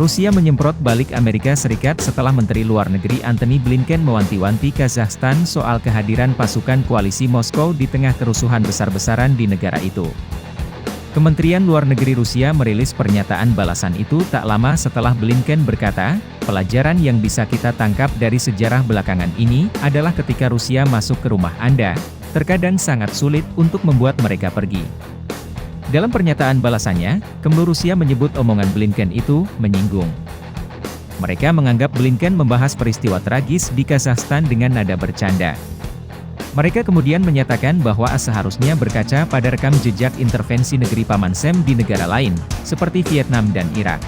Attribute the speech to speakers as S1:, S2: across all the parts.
S1: Rusia menyemprot balik Amerika Serikat setelah Menteri Luar Negeri Antony Blinken mewanti-wanti Kazakhstan soal kehadiran pasukan koalisi Moskow di tengah kerusuhan besar-besaran di negara itu. Kementerian Luar Negeri Rusia merilis pernyataan balasan itu tak lama setelah Blinken berkata, "Pelajaran yang bisa kita tangkap dari sejarah belakangan ini adalah ketika Rusia masuk ke rumah Anda, terkadang sangat sulit untuk membuat mereka pergi." Dalam pernyataan balasannya, Kemlu Rusia menyebut omongan Blinken itu menyinggung. Mereka menganggap Blinken membahas peristiwa tragis di Kazakhstan dengan nada bercanda. Mereka kemudian menyatakan bahwa seharusnya berkaca pada rekam jejak intervensi negeri Paman Sam di negara lain, seperti Vietnam dan Irak.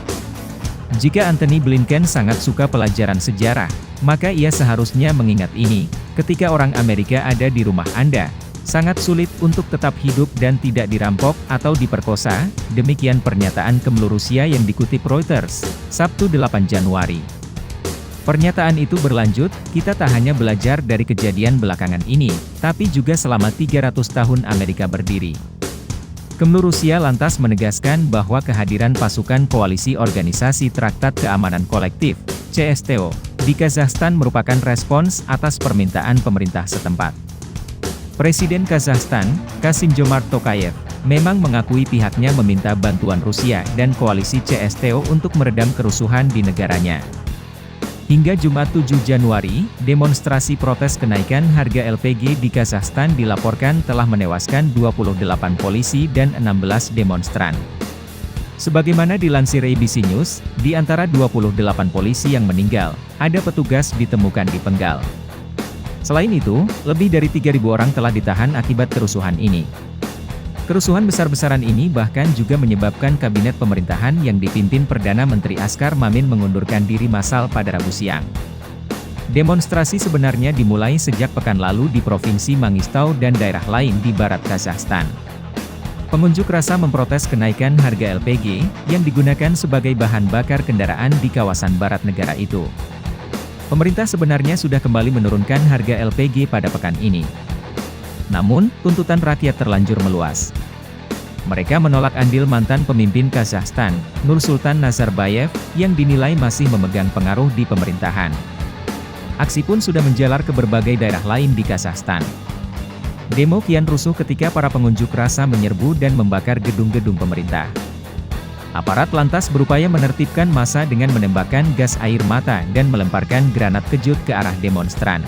S1: Jika Antony Blinken sangat suka pelajaran sejarah, maka ia seharusnya mengingat ini, ketika orang Amerika ada di rumah Anda, sangat sulit untuk tetap hidup dan tidak dirampok atau diperkosa, demikian pernyataan Kemlu Rusia yang dikutip Reuters, Sabtu 8 Januari. Pernyataan itu berlanjut, "Kita tak hanya belajar dari kejadian belakangan ini, tapi juga selama 300 tahun Amerika berdiri." Kemlu Rusia lantas menegaskan bahwa kehadiran pasukan koalisi Organisasi Traktat Keamanan Kolektif, CSTO, di Kazakhstan merupakan respons atas permintaan pemerintah setempat. Presiden Kazakhstan, Kassym-Jomart Tokayev, memang mengakui pihaknya meminta bantuan Rusia dan koalisi CSTO untuk meredam kerusuhan di negaranya. Hingga Jumat 7 Januari, demonstrasi protes kenaikan harga LPG di Kazakhstan dilaporkan telah menewaskan 28 polisi dan 16 demonstran. Sebagaimana dilansir ABC News, di antara 28 polisi yang meninggal, ada petugas ditemukan dipenggal. Selain itu, lebih dari 3.000 orang telah ditahan akibat kerusuhan ini. Kerusuhan besar-besaran ini bahkan juga menyebabkan kabinet pemerintahan yang dipimpin Perdana Menteri Askar Mamin mengundurkan diri massal pada Rabu siang. Demonstrasi sebenarnya dimulai sejak pekan lalu di Provinsi Mangistau dan daerah lain di barat Kazakhstan. Pengunjuk rasa memprotes kenaikan harga LPG, yang digunakan sebagai bahan bakar kendaraan di kawasan barat negara itu. Pemerintah sebenarnya sudah kembali menurunkan harga LPG pada pekan ini. Namun, tuntutan rakyat terlanjur meluas. Mereka menolak andil mantan pemimpin Kazakhstan, Nursultan Nazarbayev, yang dinilai masih memegang pengaruh di pemerintahan. Aksi pun sudah menjalar ke berbagai daerah lain di Kazakhstan. Demo kian rusuh ketika para pengunjuk rasa menyerbu dan membakar gedung-gedung pemerintah. Aparat lantas berupaya menertibkan massa dengan menembakkan gas air mata dan melemparkan granat kejut ke arah demonstran.